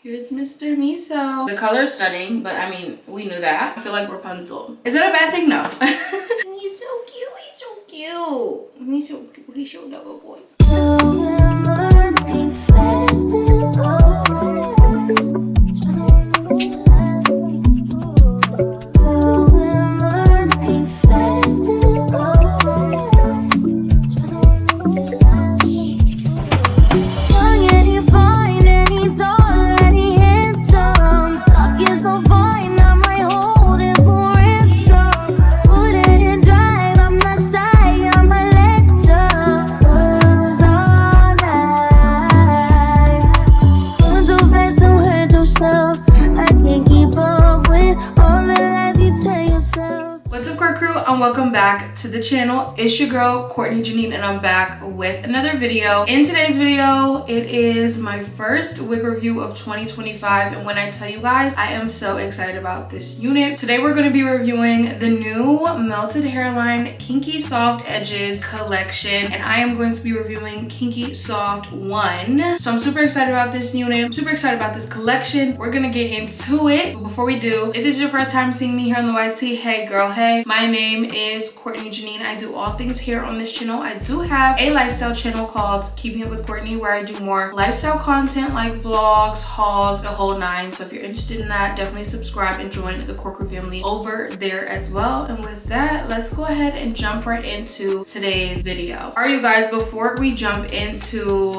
Here's Mr. Miso. The color is stunning, but I mean, we knew that. I feel like Rapunzel. Is that a bad thing? No. He's so cute. He's so cute. He's so cute. He's so double boy. Welcome back to the channel. It's your girl Courtney Jinean, and I'm back with another video. In today's video, it is my first wig review of 2025, and when I tell you guys, I am so excited about this unit. Today we're going to be reviewing the new Melted Hairline KinkySoft Edges collection, and I am going to be reviewing KinkySoft 1. So I'm super excited about this unit. I'm super excited about this collection. We're gonna get into it. But before we do, if this is your first time seeing me here on the YT, hey girl, hey. My name is Courtney Jinean. I do all things hair on this channel. I do have a lifestyle channel called Keeping It With Courtney, where I do more lifestyle content like vlogs, hauls, the whole nine. So if you're interested in that, definitely subscribe and join the Core Crew family over there as well. And with that, let's go ahead and jump right into today's video. All right, you guys, before we jump into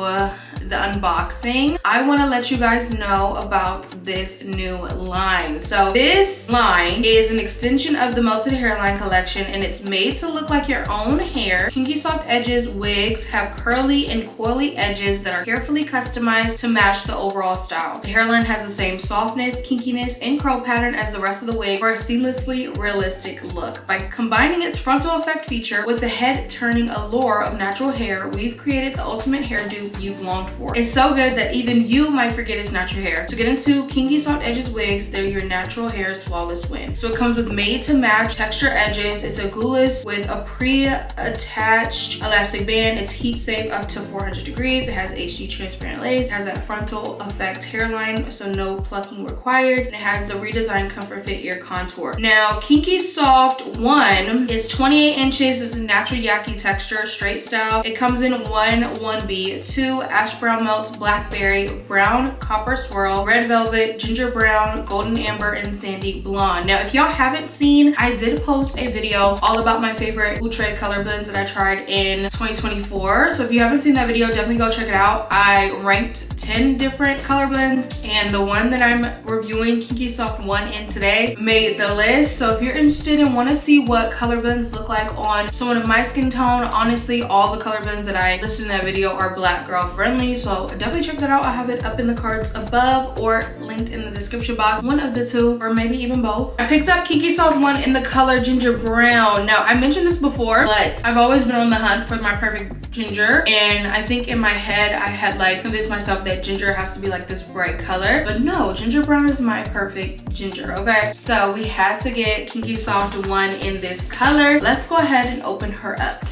the unboxing, I want to let you guys know about this new line. So this line is an extension of the Melted Hairline collection, and it's made to look like your own hair. KinkySoft Edges wigs have curly and coily edges that are carefully customized to match the overall style. The hairline has the same softness, kinkiness, and curl pattern as the rest of the wig for a seamlessly realistic look. By combining its frontal effect feature with the head turning allure of natural hair, we've created the ultimate hairdo you've longed for. It's so good that even you might forget it's not your hair. To get into KinkySoft Edges wigs, they're your natural hair's flawless win. So it comes with made to match texture edges. It's a glueless with a pre-attached elastic band. It's heat safe up to 400 degrees. It has HD transparent lace. It has that frontal effect hairline, so no plucking required. And it has the redesigned ComfortFit ear contour. Now, KinkySoft 1 is 28 inches. It's a natural yaki texture, straight style. It comes in 1B, 2 ash brown melt, blackberry, brown copper swirl, red velvet, ginger brown, golden amber, and sandy blonde. Now, if y'all haven't seen, I did post a video all about my favorite Outre color blends that I tried in 2024. So if you haven't seen that video, definitely go check it out. I ranked 10 different color blends, and the one that I'm reviewing, KinkySoft 1 in today, made the list. So if you're interested and want to see what color blends look like on someone of my skin tone, honestly, all the color blends that I listed in that video are black girl friendly. So definitely check that out. I'll have it up in the cards above or linked in the description box. One of the two, or maybe even both. I picked up KinkySoft 1 in the color ginger brown. Now, I mentioned this before, but I've always been on the hunt for my perfect ginger, and I think in my head I had like convinced myself that ginger has to be like this bright color, but no, ginger brown is my perfect ginger. Okay, so we had to get KinkySoft 1 in this color. Let's go ahead and open her up.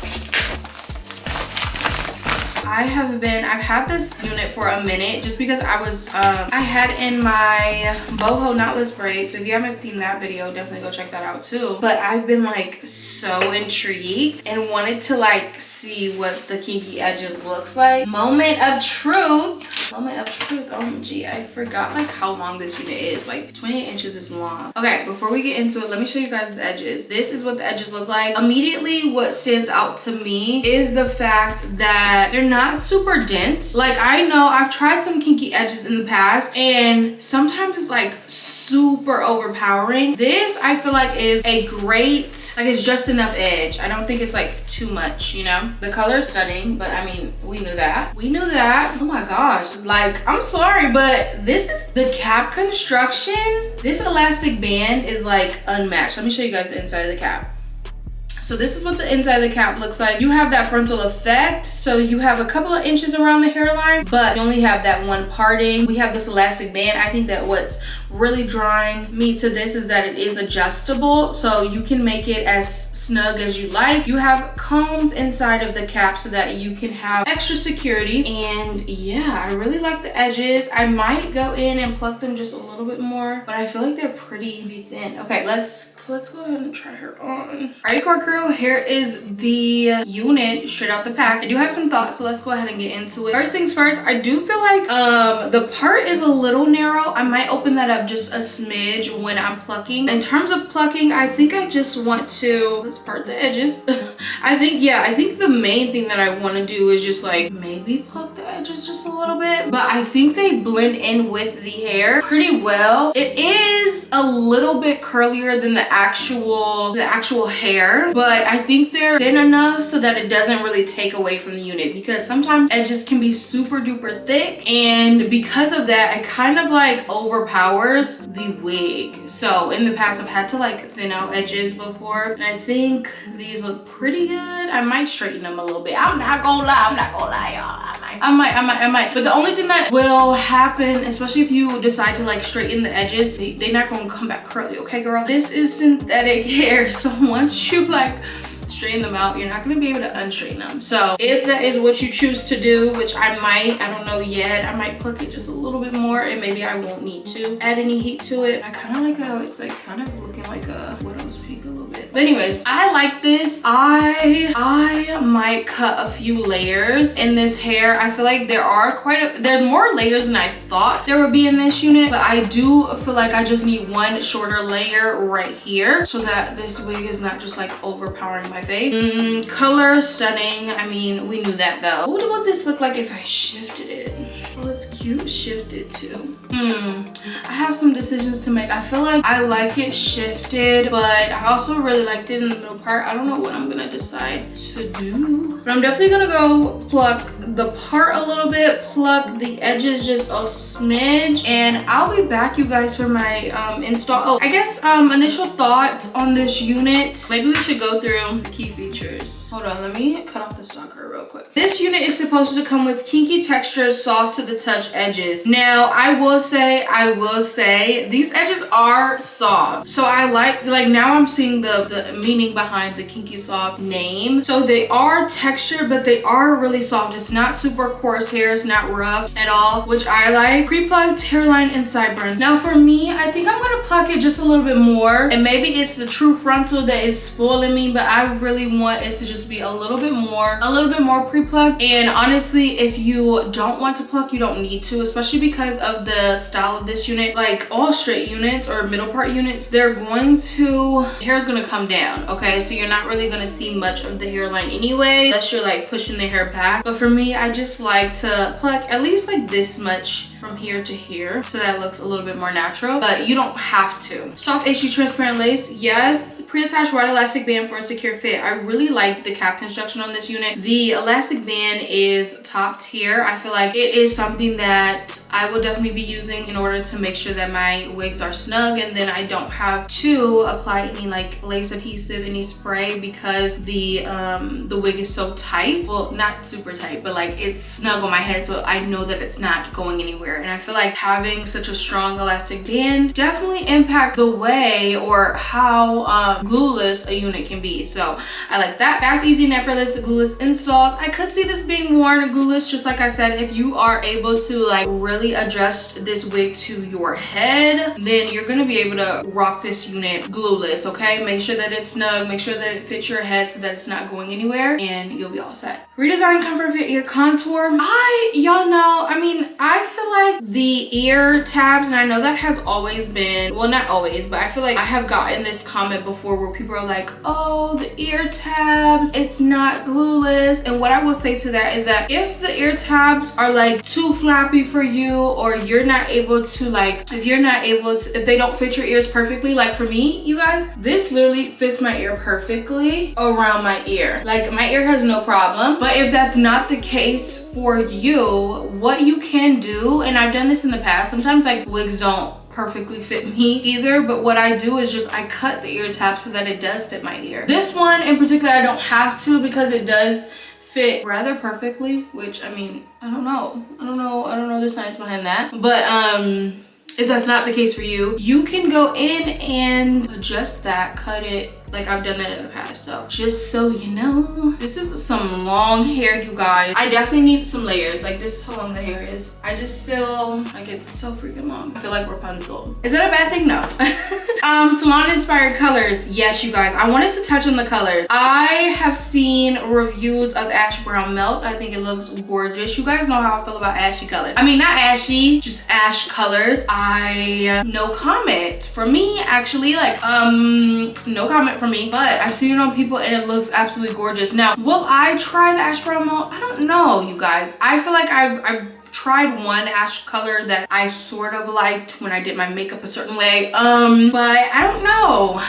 I've had this unit for a minute just because I had in my boho knotless braid. So if you haven't seen that video, definitely go check that out too. But I've been like so intrigued and wanted to like see what the kinky edges looks like. Moment of truth. OMG, I forgot like how long this unit is. Like 28 inches is long. Okay, before we get into it, let me show you guys the edges. This is what the edges look like. Immediately what stands out to me is the fact that they're not super dense. Like, I know I've tried some kinky edges in the past, and sometimes it's like super overpowering. This I feel like is a great, like, it's just enough edge. I don't think it's like too much, you know. The color is stunning, but I mean, we knew that. Oh my gosh, like, I'm sorry, but this is the cap construction. This elastic band is like unmatched. Let me show you guys the inside of the cap. So this is what the inside of the cap looks like. You have that frontal effect, so you have a couple of inches around the hairline, but you only have that one parting. We have this elastic band. I think that what's really drawing me to this is that it is adjustable, so you can make it as snug as you like. You have combs inside of the cap so that you can have extra security. And yeah, I really like the edges. I might go in and pluck them just a little bit more, but I feel like they're pretty thin. Okay, let's go ahead and try her on. Alright, core crew, here is the unit straight out the pack. I do have some thoughts, so let's go ahead and get into it. First things first, I do feel like the part is a little narrow. I might open that up just a smidge when I'm plucking. In terms of plucking, I think I just want to, let's part the edges. I think the main thing that I want to do is just like maybe pluck the edges just a little bit, but I think they blend in with the hair pretty well. It is a little bit curlier than the actual hair, but I think they're thin enough so that it doesn't really take away from the unit, because sometimes edges can be super duper thick, and because of that it kind of like overpowers the wig. So in the past I've had to like thin out edges before, and I think these look pretty good. I might straighten them a little bit. I'm not gonna lie, y'all. I might. But the only thing that will happen, especially if you decide to like straighten the edges, they're not gonna come back curly, okay girl? This is synthetic hair, so once you like straighten them out, you're not going to be able to unstraighten them. So if that is what you choose to do, which I don't know yet, I might pluck it just a little bit more, and maybe I won't need to add any heat to it. I kind of like how it's like kind of looking like a widow's peak a little bit. But anyways, I like this. I might cut a few layers in this hair. I feel like there's more layers than I thought there would be in this unit, but I do feel like I just need one shorter layer right here so that this wig is not just like overpowering my face. Color stunning. I mean, we knew that though. What would this look like if I shifted it? Oh, it's cute shifted too. I have some decisions to make. I feel like I like it shifted, but I also really liked it in the middle part. I don't know what I'm gonna decide to do, but I'm definitely gonna go pluck the part a little bit, pluck the edges just a smidge, and I'll be back, you guys, for my install. Oh, I guess initial thoughts on this unit. Maybe we should go through key features. Hold on, let me cut off the stocker real quick. This unit is supposed to come with kinky textures, soft to the touch edges. Now I will say these edges are soft, so I like now I'm seeing the meaning behind the KinkySoft name. So they are textured, but they are really soft. It's not super coarse hair, it's not rough at all, which I like. Pre-plucked, hairline, and sideburns. Now for me, I think I'm gonna pluck it just a little bit more, and maybe it's the true frontal that is spoiling me, but I really want it to just be a little bit more pre-plucked. And honestly, if you don't want to pluck, you don't need to, especially because of the style of this unit. Like all straight units or middle part units, hair is gonna come down, okay? So you're not really gonna see much of the hairline anyway, unless you're like pushing the hair back. But for me, I just like to pluck at least like this much from here to here, so that looks a little bit more natural, but you don't have to. Soft HD transparent lace, yes. Pre-attached wide elastic band for a secure fit. I really like the cap construction on this unit. The elastic band is top tier. I feel like it is something that I will definitely be using in order to make sure that my wigs are snug, and then I don't have to apply any like lace adhesive, any spray, because the wig is so tight. Well, not super tight, but like it's snug on my head, so I know that it's not going anywhere. And I feel like having such a strong elastic band definitely impact the way or how glueless a unit can be. So I like that. Fast, easy, and effortless glueless installs. I could see this being worn glueless, just like I said. If you are able to like really adjust this wig to your head, then you're gonna be able to rock this unit glueless, okay? Make sure that it's snug, make sure that it fits your head so that it's not going anywhere, and you'll be all set. Redesigned ComfortFit ear contour. Y'all know, I mean, I feel like the ear tabs, and I know that has always been, well, not always, but I feel like I have gotten this comment before where people are like, oh, the ear tabs, it's not glueless. And what I will say to that is that if the ear tabs are like too flappy for you, or you're not able to like, if they don't fit your ears perfectly, like for me, you guys, this literally fits my ear perfectly around my ear. Like my ear has no problem. But if that's not the case for you, what you can do, and I've done this in the past, sometimes like wigs don't perfectly fit me either, but what I do is just I cut the ear tab so that it does fit my ear. This one in particular I don't have to because it does fit rather perfectly, which I mean, I don't know the science behind that, but if that's not the case for you, you can go in and adjust that, cut it, like I've done that in the past. So just so you know, this is some long hair, you guys. I definitely need some layers. Like this is how long the hair is. I just feel like it's so freaking long. I feel like Rapunzel. Is that a bad thing? No. Salon-Inspired Colors. Yes, you guys, I wanted to touch on the colors. I have seen reviews of Ash Brown Melt. I think it looks gorgeous. You guys know how I feel about ashy colors. I mean, not ashy, just ash colors. No comment for me, actually. Like, no comment for me, but I've seen it on people and it looks absolutely gorgeous. Now, will I try the Ash Brown Melt? I don't know, you guys. I feel like I've tried one ash color that I sort of liked when I did my makeup a certain way, but I don't know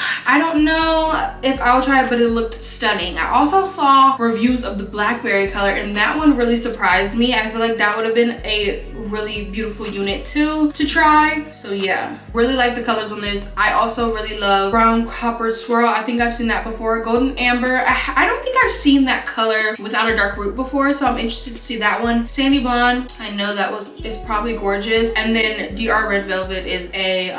if I'll try it, but it looked stunning. I also saw reviews of the blackberry color and that one really surprised me. I feel like that would have been a really beautiful unit too to try. So yeah, really like the colors on this. I also really love brown copper swirl. I think I've seen that before. Golden amber, I don't think I've seen that color without a dark root before, so I'm interested to see that one. Sandy blonde, I know that is probably gorgeous. And then DR Red Velvet is a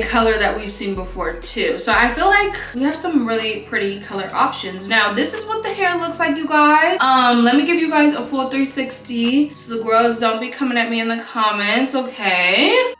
color that we've seen before too. So I feel like we have some really pretty color options. Now this is what the hair looks like, you guys. Let me give you guys a full 360 so the girls don't be coming at me in the comments, okay?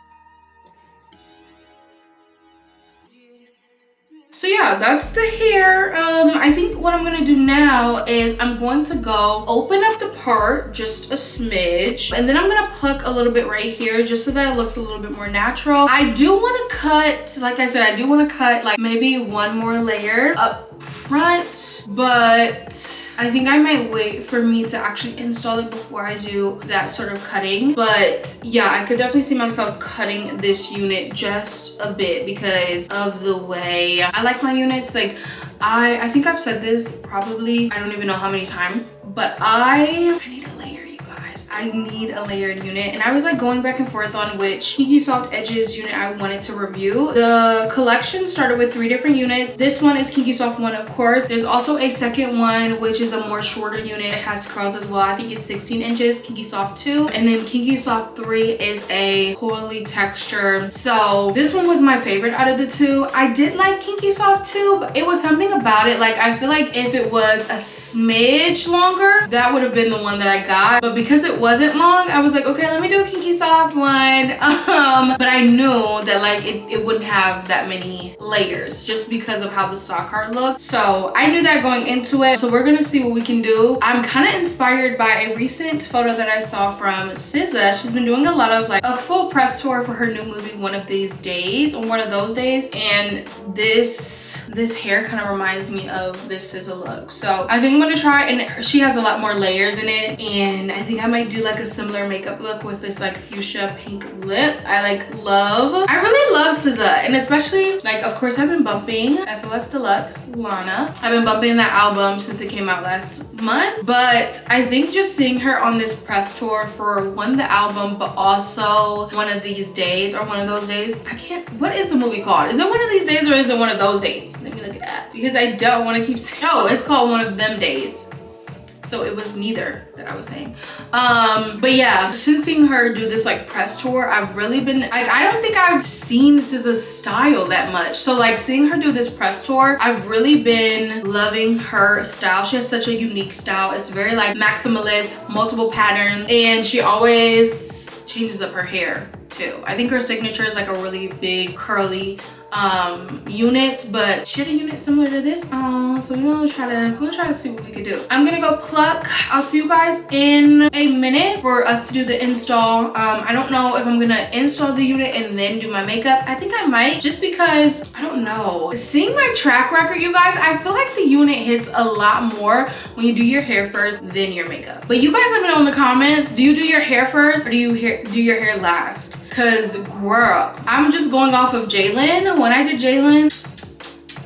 So yeah, that's the hair. I think what I'm gonna do now is I'm going to go open up the part just a smidge, and then I'm gonna pluck a little bit right here just so that it looks a little bit more natural. I do want to cut, like I said, I do want to cut like maybe one more layer up front, but I think I might wait for me to actually install it before I do that sort of cutting. But yeah, I could definitely see myself cutting this unit just a bit because of the way I like my units. Like I think I've said this probably, I don't even know how many times, but I need a layer. I need a layered unit, and I was like going back and forth on which KinkySoft Edges unit I wanted to review. The collection started with 3 different units. This one is KinkySoft 1, of course. There's also a second one which is a more shorter unit. It has curls as well. I think it's 16 inches, KinkySoft 2, and then KinkySoft 3 is a coily texture. So this one was my favorite out of the 2. I did like KinkySoft 2, but it was something about it, like I feel like if it was a smidge longer, that would have been the one that I got, but because it wasn't long, I was like, okay, let me do a KinkySoft one. But I knew that like it wouldn't have that many layers just because of how the stock card looked. So I knew that going into it. So we're gonna see what we can do. I'm kind of inspired by a recent photo that I saw from SZA. She's been doing a lot of like a full press tour for her new movie One of These Days, or One of Those Days, and this hair kind of reminds me of this SZA look. So I think I'm gonna try, and she has a lot more layers in it, and I think I might do like a similar makeup look with this like fuchsia pink lip. I really love SZA, and especially like, of course, I've been bumping SOS Deluxe Lana. I've been bumping that album since it came out last month, but I think just seeing her on this press tour for one, the album, but also One of These Days, or One of Those Days. What is the movie called? Is it One of These Days or is it One of Those Days? Let me look at that because I don't want to keep saying, oh, it's called One of Them Days. So it was neither that I was saying. But yeah, since seeing her do this like press tour, I've really been like, I don't think I've seen SZA's style that much. So like seeing her do this press tour, I've really been loving her style. She has such a unique style. It's very like maximalist, multiple patterns, and she always changes up her hair too. I think her signature is like a really big curly unit, but she had a unit similar to this. So we're gonna try to see what we could do. I'm gonna go pluck. I'll see you guys in a minute for us to do the install. I don't know if I'm gonna install the unit and then do my makeup. I think I might, just because I don't know. Seeing my track record, you guys, I feel like the unit hits a lot more when you do your hair first then your makeup. But you guys let me know in the comments, do you do your hair first or do you do your hair last? Cause girl, I'm just going off of Jalen. When I did Jalen,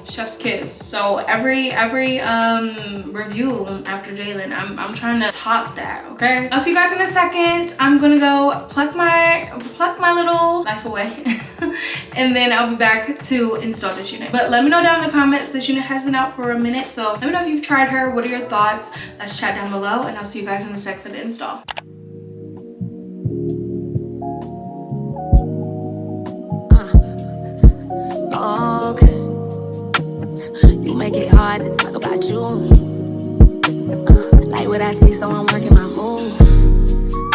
chef's kiss. So every review after Jalen, I'm trying to top that, okay? I'll see you guys in a second. I'm gonna go pluck my little life away. and then I'll be back to install this unit. But let me know down in the comments. This unit has been out for a minute, so let me know if you've tried her. What are your thoughts? Let's chat down below, and I'll see you guys in a sec for the install. Okay, you make it hard to talk about you. Like what I see, so I'm working my move.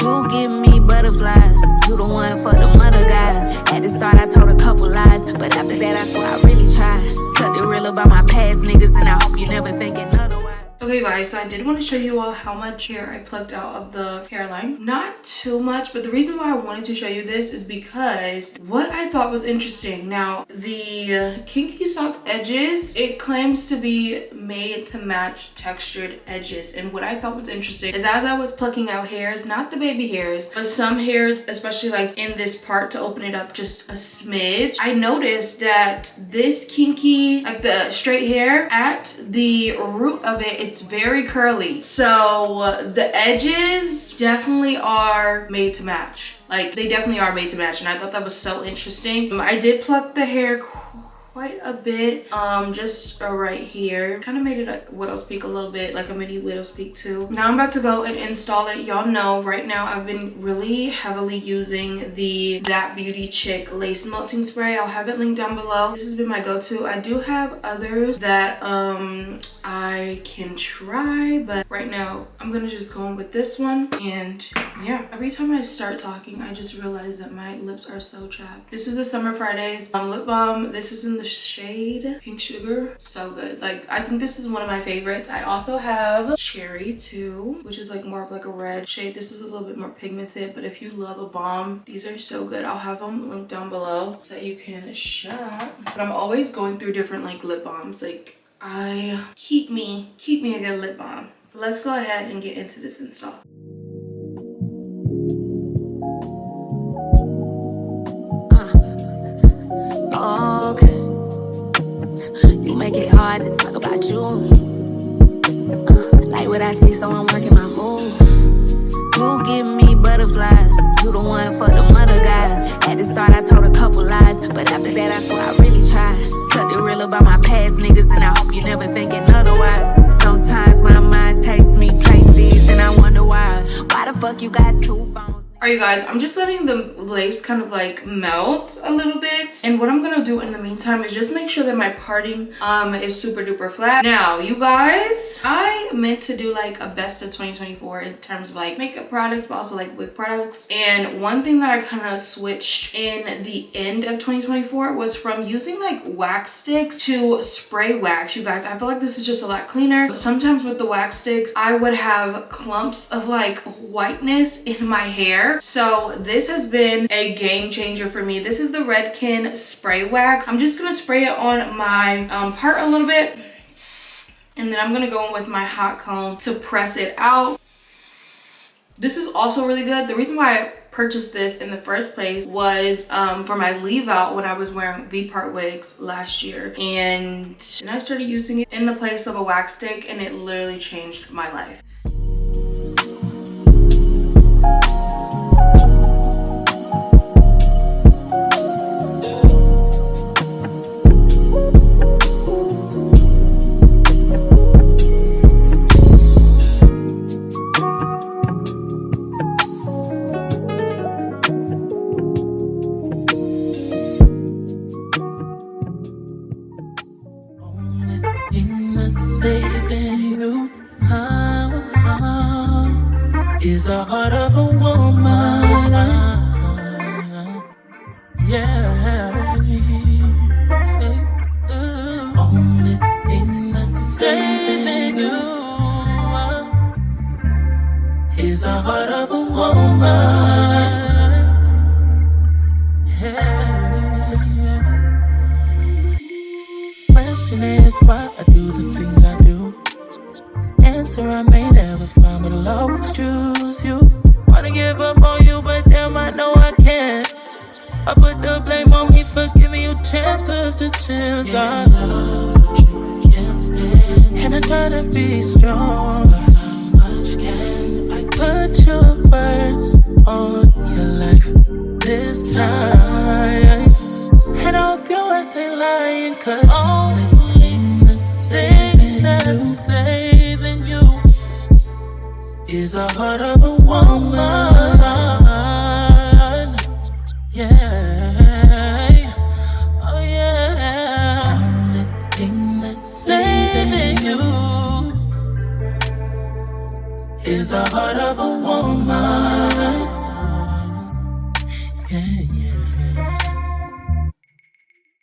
You give me butterflies. You the one for them other guys. At the start, I told a couple lies, but after that, I swear I really tried. Cut the real about my past niggas, and I hope you never thinking otherwise. Okay guys, so I did want to show you all how much hair I plucked out of the hairline. Not too much, but the reason why I wanted to show you this is because what I thought was interesting. Now, the KinkySoft edges, it claims to be made to match textured edges. And what I thought was interesting is as I was plucking out hairs, not the baby hairs, but some hairs, especially like in this part to open it up just a smidge, I noticed that this kinky, like the straight hair, at the root of it, it's very curly. So the edges definitely are made to match. Like they definitely are made to match, and I thought that was so interesting. I did pluck the hair quite a bit, just right here. Kind of made it a widow's peak a little bit, like a mini widow's peak too. Now I'm about to go and install it. Y'all know right now I've been really heavily using the That Beauty Chick lace melting spray. I'll have it linked down below. This has been my go-to. I do have others that I can try, but right now I'm gonna just go in with this one. And yeah, every time I start talking, I just realize that my lips are so chapped. This is the Summer Fridays lip balm. This is in the shade Pink Sugar. So good. Like I think this is one of my favorites. I also have Cherry too, which is like more of like a red shade. This is a little bit more pigmented, but if you love a balm, these are so good. I'll have them linked down below so that you can shop. But I'm always going through different like lip balms. Like I keep me a good lip balm. Let's go ahead and get into this install. Okay, you make it hard to talk about you. Like what I see, so I'm working my move. You give me butterflies. You the one for them other guys. At the start, I told a couple lies, but after that, I swear I really tried. Cut the real about my past niggas, and I hope you never thinking otherwise. Sometimes my mind takes me places, and I wonder why. Why the fuck you got two phones? Alright you guys, I'm just letting the lace kind of like melt a little bit, and what I'm gonna do in the meantime is just make sure that my parting is super duper flat. Now you guys, I meant to do like a best of 2024 in terms of like makeup products, but also like wig products, and one thing that I kind of switched in the end of 2024 was from using like wax sticks to spray wax. You guys, I feel like this is just a lot cleaner. Sometimes with the wax sticks I would have clumps of like whiteness in my hair. So this has been a game changer for me. This is the Redken spray wax. I'm just gonna spray it on my part a little bit, and then I'm gonna go in with my hot comb to press it out. This is also really good. The reason why I purchased this in the first place was for my leave out when I was wearing V-part wigs last year, and I started using it in the place of a wax stick, and it literally changed my life. Is the heart of a woman, yeah. Only thing that's saving you is the heart of a woman, yeah. Question is why I do the things I do. Answer I may never find, but I'll always choose you. Wanna give up on you, but damn I know I can't. I put the blame on me for giving you chance after chance. I love you can't stand, and I try to be strong, but how much can I put your words on your life this time? And I hope your ass ain't lying, cause only thing that's saving you is the heart of a woman. Yeah. Oh yeah. Only thing that's saving you is the heart of a woman. Yeah.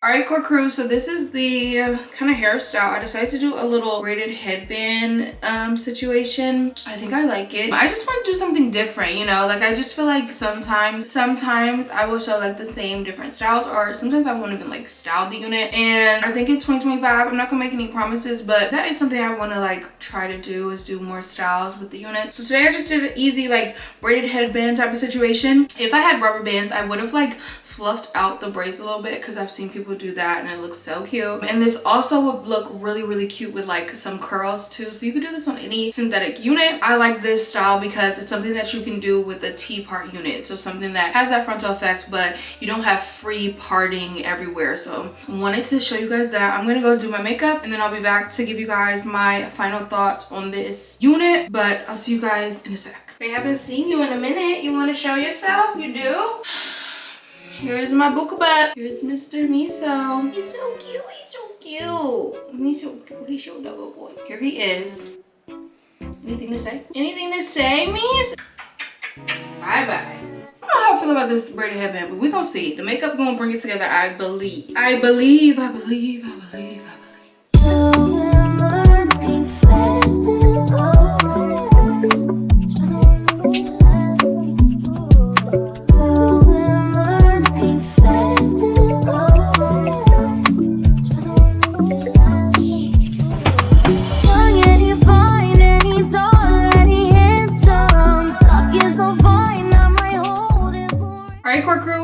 Alright, core crew, so this is the kind of hairstyle. I decided to do a little braided headband situation. I think I like it. I just want to do something different, you know? Like, I just feel like sometimes I will show like the same different styles, or sometimes I won't even like style the unit. And I think in 2025, I'm not gonna make any promises, but that is something I want to like try to do, is do more styles with the unit. So today I just did an easy like braided headband type of situation. If I had rubber bands, I would have like fluffed out the braids a little bit, because I've seen people do that and it looks so cute. And this also would look really cute with like some curls too, so you could do this on any synthetic unit. I like this style because it's something that you can do with a T-part unit, so something that has that frontal effect but you don't have free parting everywhere. So I wanted to show you guys that. I'm gonna go do my makeup and then I'll be back to give you guys my final thoughts on this unit, but I'll see you guys in a sec. They haven't seen you in a minute. You want to show yourself? You do? Here's my book butt. Here's Mr. Miso. He's so cute. He's so cute. He's so cute. He's so double boy. Here he is. Anything to say? Anything to say, Mies? Bye-bye. I don't know how I feel about this braided headband, but we're gonna see. The makeup gonna bring it together, I believe. I believe.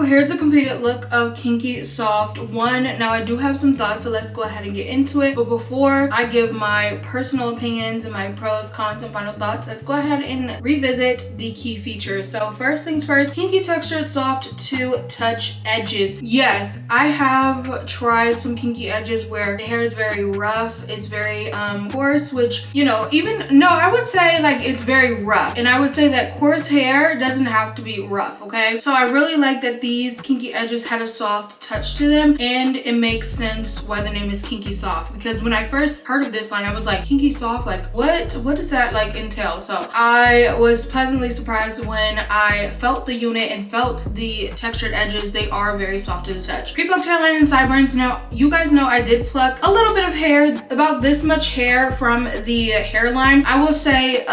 Here's the completed look of KinkySoft 1. Now I do have some thoughts, so let's go ahead and get into it. But before I give my personal opinions and my pros, cons, and final thoughts, let's go ahead and revisit the key features. So first things first, Kinky Textured Soft to Touch Edges. Yes, I have tried some kinky edges where the hair is very rough. It's very coarse, which, you know, I would say like it's very rough. And I would say that coarse hair doesn't have to be rough, okay? So I really like that these kinky edges had a soft touch to them, and it makes sense why the name is KinkySoft, because when I first heard of this line, I was like, KinkySoft, like what does that like entail? So I was pleasantly surprised when I felt the unit and felt the textured edges. They are very soft to the touch. Pre-plucked hairline and sideburns. Now you guys know I did pluck a little bit of hair, about this much hair from the hairline. I will say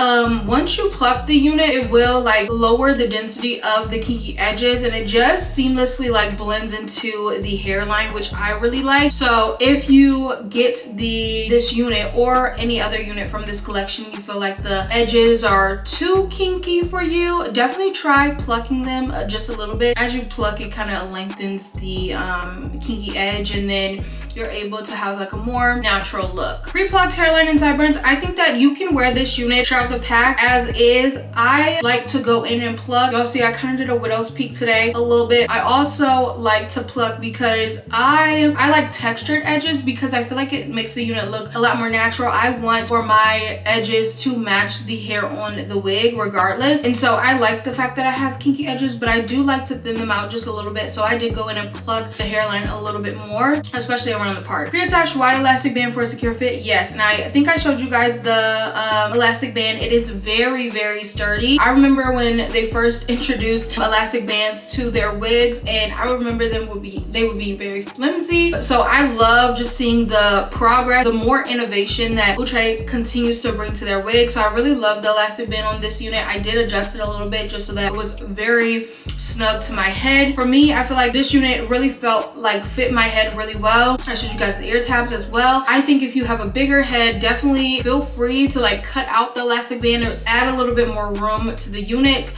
once you pluck the unit, it will like lower the density of the kinky edges, and it just seamlessly like blends into the hairline, which I really like. So if you get this unit or any other unit from this collection, you feel like the edges are too kinky for you, definitely try plucking them just a little bit. As you pluck, it kind of lengthens the kinky edge, and then you're able to have like a more natural look. Pre-plucked hairline and sideburns. I think that you can wear this unit throughout the pack as is. I like to go in and pluck. Y'all see I kind of did a widow's peak today a little bit. I also like to pluck because I like textured edges, because I feel like it makes the unit look a lot more natural. I want for my edges to match the hair on the wig regardless, and so I like the fact that I have kinky edges, but I do like to thin them out just a little bit. So I did go in and pluck the hairline a little bit more, especially around the part. Pre-attached wide elastic band for a secure fit. Yes, and I think I showed you guys the elastic band. It is very sturdy. I remember when they first introduced elastic bands to their wigs, and I remember they would be very flimsy. So I love just seeing the progress, the more innovation that Outre continues to bring to their wigs. So I really love the elastic band on this unit. I did adjust it a little bit just so that it was very snug to my head. For me, I feel like this unit really felt like fit my head really well. I showed you guys the ear tabs as well. I think if you have a bigger head, definitely feel free to like cut out the elastic band or add a little bit more room to the unit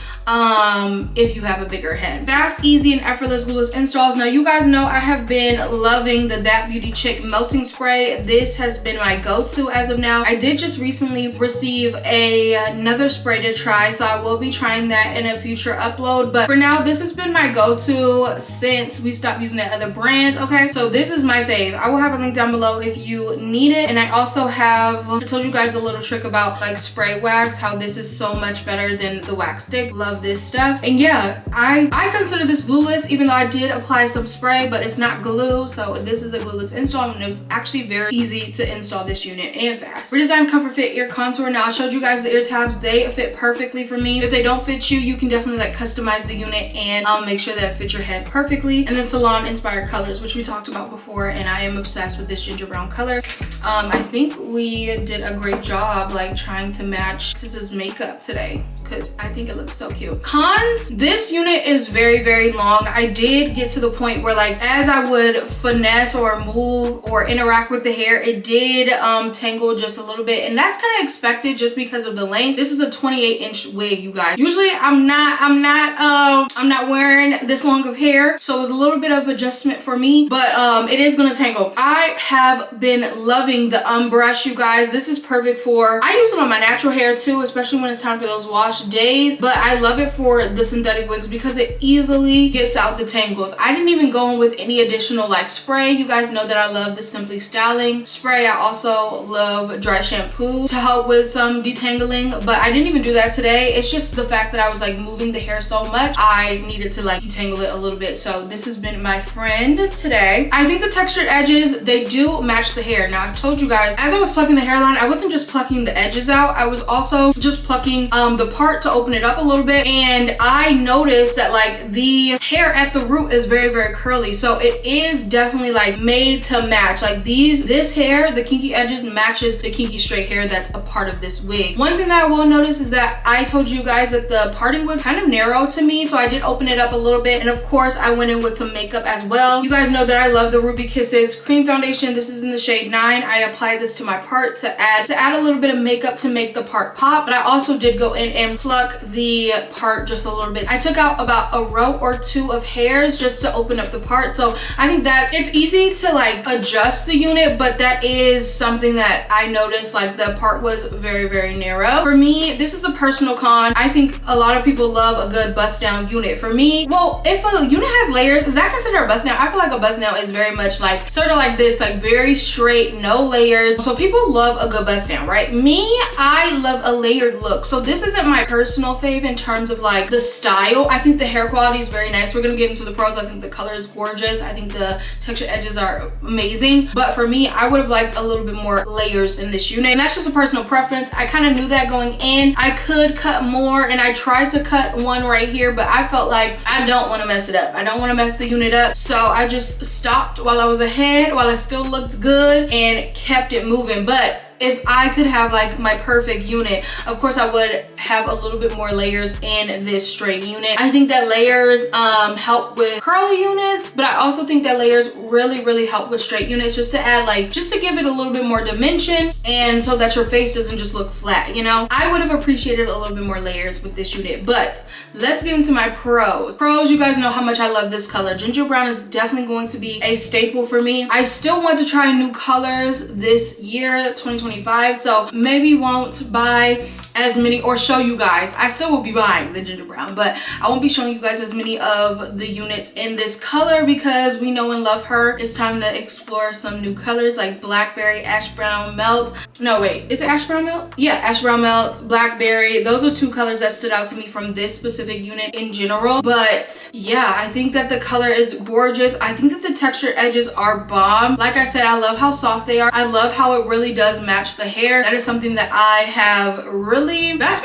if you have a bigger head. Fast, easy, and effortless glueless installs. Now you guys know I have been loving the That Beauty Chick melting spray. This has been my go-to as of now. I did just recently receive another spray to try, so I will be trying that in a future upload, but for now now. This has been my go-to since we stopped using that other brand, okay? So this is my fave. I will have a link down below if you need it. And I also have, I told you guys a little trick about like spray wax, how this is so much better than the wax stick. Love this stuff. And yeah, I consider this glueless, even though I did apply some spray, but it's not glue. So this is a glueless install, and it was actually very easy to install this unit and fast. Redesigned ComfortFit ear contour. Now I showed you guys the ear tabs. They fit perfectly for me. If they don't fit you, you can definitely like customize the unit and make sure that it fits your head perfectly. And then Salon-Inspired Colors, which we talked about before, and I am obsessed with this ginger brown color. I think we did a great job like trying to match Sis's makeup today, because I think it looks so cute. Cons, this unit is very, very long. I did get to the point where like as I would finesse or move or interact with the hair, it did tangle just a little bit, and that's kind of expected just because of the length. This is a 28-inch wig, you guys. Usually I'm not wearing this long of hair, so it was a little bit of adjustment for me, but it is gonna tangle. I have been loving the brush, you guys. This is perfect for, I use it on my natural hair too, especially when it's time for those wash days, but I love it for the synthetic wigs because it easily gets out the tangles. I didn't even go in with any additional like spray. You guys know that I love the Simply Styling spray. I also love dry shampoo to help with some detangling, but I didn't even do that today. It's just the fact that I was like moving the hair so much, I needed to like detangle it a little bit. So this has been my friend today. I think the textured edges, they do match the hair. Now I told you guys, as I was plucking the hairline, I wasn't just plucking the edges out, I was also just plucking the part to open it up a little bit, and I noticed that like the hair at the root is very, very curly, so it is definitely like made to match. Like this hair, the kinky edges matches the kinky straight hair that's a part of this wig. One thing that I will notice is that I told you guys that the parting was kind of narrow to me, so I did open it up a little bit, and of course I went in with some makeup as well. You guys know that I love the Ruby Kisses cream foundation. This is in the shade 9. I applied this to my part to add a little bit of makeup to make the part pop, but I also did go in and pluck the part just a little bit. I took out about a row or two of hairs just to open up the part, so I think that it's easy to like adjust the unit, but that is something that I noticed, like the part was very, very narrow. For me, this is a personal con. I think a lot of people love a good bust down unit. For me, well, if a unit has layers, is that considered a bust down? I feel like a bust down is very much like sort of like this, like very straight, no layers. So people love a good bust down, right? Me, I love a layered look. So this isn't my personal fave in terms of like the style. I think the hair quality is very nice. We're gonna get into the pros. I think the color is gorgeous. I think the textured edges are amazing. But for me, I would have liked a little bit more layers in this unit. And that's just a personal preference. I kind of knew that going in. I could cut more, and I tried to cut one right here, but I felt like I don't want to mess it up. I don't want to mess the unit up. So I just stopped while I was ahead, while it still looked good, and kept it moving. But if I could have like my perfect unit, of course I would have a little bit more layers in this straight unit. I think that layers help with curly units, but I also think that layers really, really help with straight units, just to add like, just to give it a little bit more dimension, and so that your face doesn't just look flat, you know? I would have appreciated a little bit more layers with this unit. But let's get into my pros. You guys know how much I love this color. Ginger brown is definitely going to be a staple for me. I still want to try new colors this year, 2025, so maybe won't buy as many or show you guys. I still will be buying the ginger brown, but I won't be showing you guys as many of the units in this color because we know and love her. It's time to explore some new colors like blackberry, ash brown melt. No, wait, is it ash brown melt? Yeah, ash brown melt, blackberry. Those are two colors that stood out to me from this specific unit in general. But yeah, I think that the color is gorgeous. I think that the textured edges are bomb. Like I said, I love how soft they are. I love how it really does match the hair. That is something that I have really, that's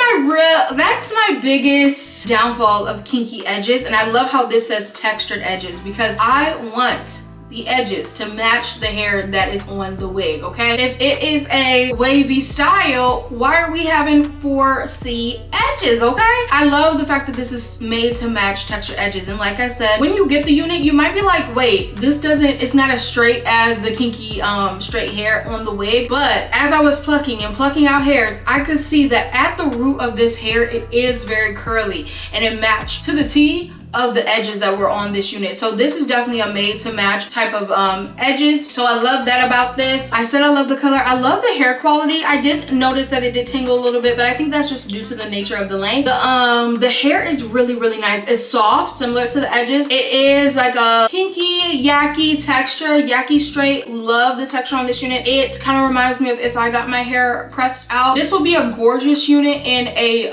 my biggest downfall of kinky edges. And I love how this says textured edges because I want the edges to match the hair that is on the wig, okay? If it is a wavy style, why are we having 4C edges, okay? I love the fact that this is made to match textured edges. And like I said, when you get the unit, you might be like, wait, it's not as straight as the kinky straight hair on the wig. But as I was plucking out hairs, I could see that at the root of this hair, it is very curly, and it matched to the T of the edges that were on this unit. So this is definitely a made to match type of edges. So I love that about this. I said I love the color. I love the hair quality. I did notice that it did tingle a little bit, but I think that's just due to the nature of the length. The hair is really nice. It's soft, similar to the edges. It is like a kinky, yucky texture, yucky straight. Love the texture on this unit. It kind of reminds me of if I got my hair pressed out. This will be a gorgeous unit in a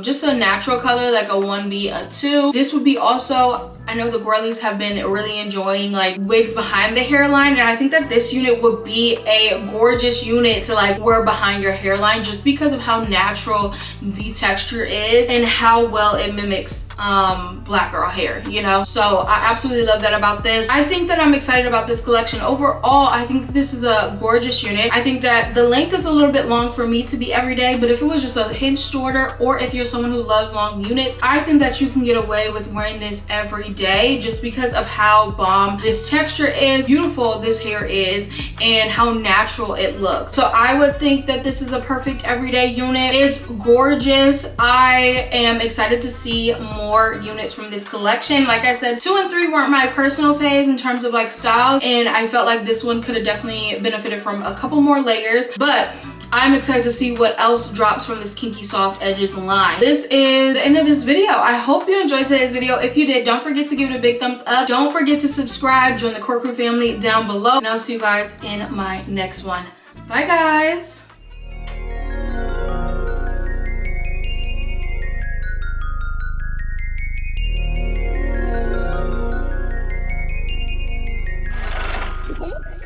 just a natural color, like a 1B, a 2. This would be also, I know the girlies have been really enjoying like wigs behind the hairline, and I think that this unit would be a gorgeous unit to like wear behind your hairline just because of how natural the texture is and how well it mimics black girl hair, you know. So I absolutely love that about this. I think that I'm excited about this collection. Overall, I think this is a gorgeous unit. I think that the length is a little bit long for me to be everyday, but if it was just a hinge shorter, or if you're someone who loves long units, I think that you can get away with wearing this every day just because of how bomb this texture is, beautiful this hair is, and how natural it looks. So I would think that this is a perfect everyday unit. It's gorgeous. I am excited to see more units from this collection. Like I said, 2 and 3 weren't my personal faves in terms of like styles, and I felt like this one could have definitely benefited from a couple more layers, but I'm excited to see what else drops from this KinkySoft Edges line. This is the end of this video. I hope you enjoyed today's video. If you did, don't forget to give it a big thumbs up. Don't forget to subscribe, join the Core Crew family down below, and I'll see you guys in my next one. Bye guys. Oh my God.